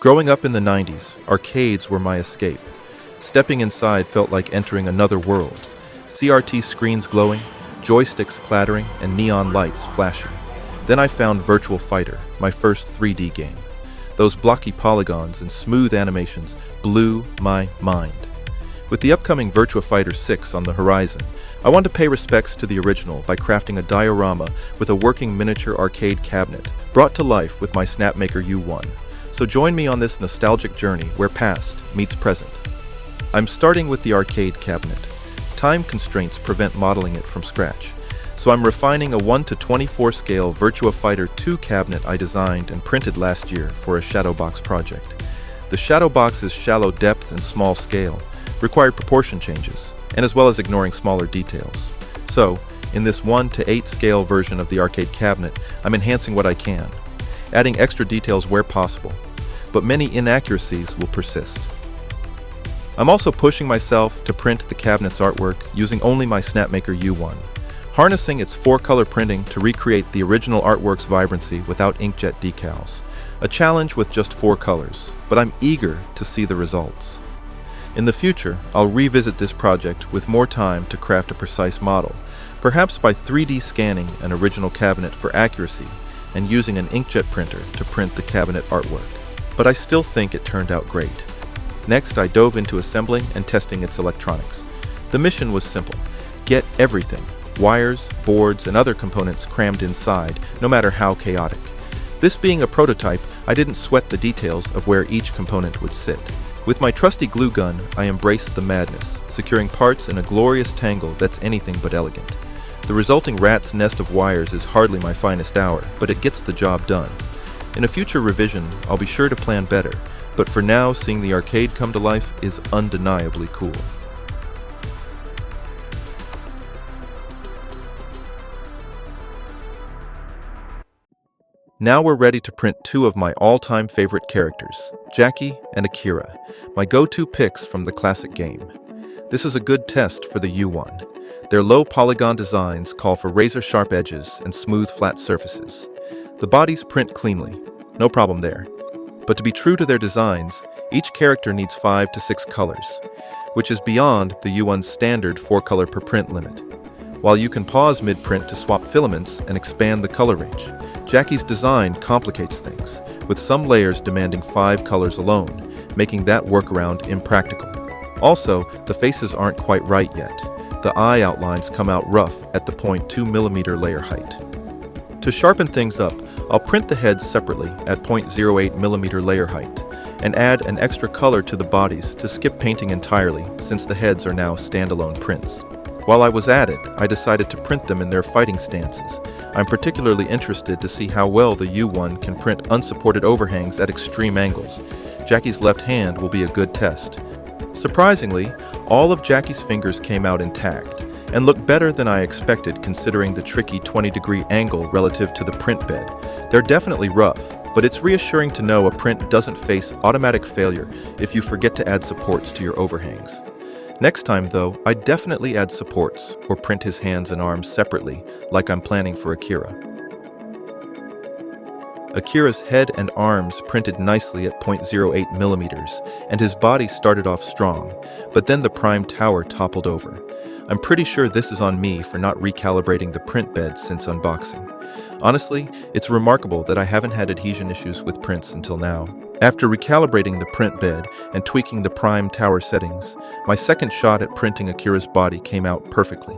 Growing up in the 90s, arcades were my escape. Stepping inside felt like entering another world. CRT screens glowing, joysticks clattering, and neon lights flashing. Then I found Virtua Fighter, my first 3D game. Those blocky polygons and smooth animations blew my mind. With the upcoming Virtua Fighter 6 on the horizon, I want to pay respects to the original by crafting a diorama with a working miniature arcade cabinet, brought to life with my Snapmaker U1. So join me on this nostalgic journey where past meets present. I'm starting with the arcade cabinet. Time constraints prevent modeling it from scratch, so I'm refining a 1:24 scale Virtua Fighter 2 cabinet I designed and printed last year for a shadow box project. The shadow box's shallow depth and small scale required proportion changes, and as well as ignoring smaller details. So, in this 1:8 scale version of the arcade cabinet, I'm enhancing what I can, adding extra details where possible, but many inaccuracies will persist. I'm also pushing myself to print the cabinet's artwork using only my Snapmaker U1, harnessing its 4-color printing to recreate the original artwork's vibrancy without inkjet decals. A challenge with just 4 colors, but I'm eager to see the results. In the future, I'll revisit this project with more time to craft a precise model, perhaps by 3D scanning an original cabinet for accuracy and using an inkjet printer to print the cabinet artwork. But I still think it turned out great. Next, I dove into assembling and testing its electronics. The mission was simple: get everything, wires, boards, and other components crammed inside, no matter how chaotic. This being a prototype, I didn't sweat the details of where each component would sit. With my trusty glue gun, I embraced the madness, securing parts in a glorious tangle that's anything but elegant. The resulting rat's nest of wires is hardly my finest hour, but it gets the job done. In a future revision, I'll be sure to plan better, but for now, seeing the arcade come to life is undeniably cool. Now we're ready to print 2 of my all-time favorite characters, Jackie and Akira, my go-to picks from the classic game. This is a good test for the U1. Their low polygon designs call for razor-sharp edges and smooth flat surfaces. The bodies print cleanly, no problem there. But to be true to their designs, each character needs 5 to 6 colors, which is beyond the U1's standard 4-color per print limit. While you can pause mid-print to swap filaments and expand the color range, Jackie's design complicates things, with some layers demanding 5 colors alone, making that workaround impractical. Also, the faces aren't quite right yet. The eye outlines come out rough at the 0.2mm layer height. To sharpen things up, I'll print the heads separately at 0.08mm layer height, and add an extra color to the bodies to skip painting entirely since the heads are now standalone prints. While I was at it, I decided to print them in their fighting stances. I'm particularly interested to see how well the U1 can print unsupported overhangs at extreme angles. Jackie's left hand will be a good test. Surprisingly, all of Jackie's fingers came out intact, and look better than I expected considering the tricky 20-degree angle relative to the print bed. They're definitely rough, but it's reassuring to know a print doesn't face automatic failure if you forget to add supports to your overhangs. Next time, though, I'd definitely add supports or print his hands and arms separately, like I'm planning for Akira. Akira's head and arms printed nicely at 0.08mm, and his body started off strong, but then the prime tower toppled over. I'm pretty sure this is on me for not recalibrating the print bed since unboxing. Honestly, it's remarkable that I haven't had adhesion issues with prints until now. After recalibrating the print bed and tweaking the prime tower settings, my second shot at printing Akira's body came out perfectly.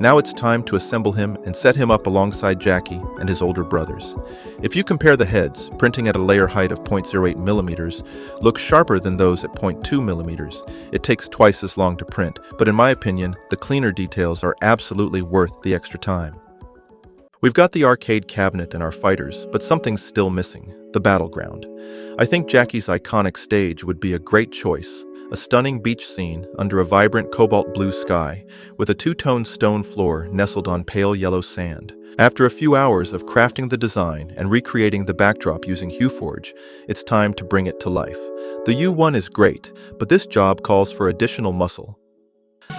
Now it's time to assemble him and set him up alongside Jackie and his older brothers. If you compare the heads, printing at a layer height of 0.08mm look sharper than those at 0.2mm. It takes twice as long to print, but in my opinion, the cleaner details are absolutely worth the extra time. We've got the arcade cabinet and our fighters, but something's still missing: the battleground. I think Jackie's iconic stage would be a great choice. A stunning beach scene under a vibrant cobalt blue sky with a 2-tone stone floor nestled on pale yellow sand. After a few hours of crafting the design and recreating the backdrop using HueForge, it's time to bring it to life. The U1 is great, but this job calls for additional muscle.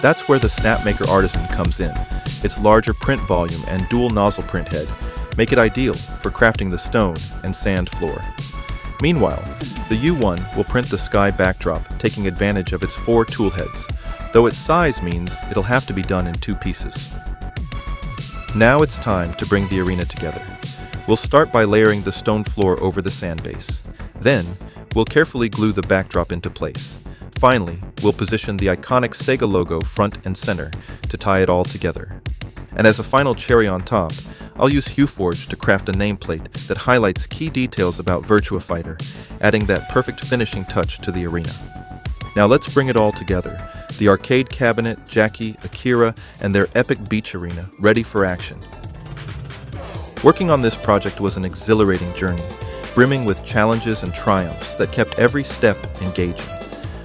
That's where the Snapmaker Artisan comes in. Its larger print volume and dual nozzle print head make it ideal for crafting the stone and sand floor. Meanwhile, the U1 will print the sky backdrop, taking advantage of its 4 tool heads, though its size means it'll have to be done in 2 pieces. Now it's time to bring the arena together. We'll start by layering the stone floor over the sand base. Then, we'll carefully glue the backdrop into place. Finally, we'll position the iconic Sega logo front and center to tie it all together. And as a final cherry on top, I'll use HueForge to craft a nameplate that highlights key details about Virtua Fighter, adding that perfect finishing touch to the arena. Now let's bring it all together. The arcade cabinet, Jackie, Akira, and their epic beach arena ready for action. Working on this project was an exhilarating journey, brimming with challenges and triumphs that kept every step engaging.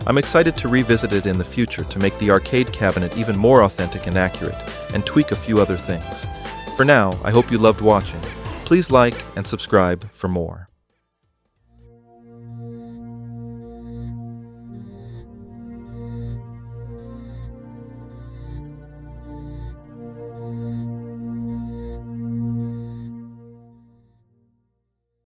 I'm excited to revisit it in the future to make the arcade cabinet even more authentic and accurate, and tweak a few other things. For now, I hope you loved watching. Please like and subscribe for more.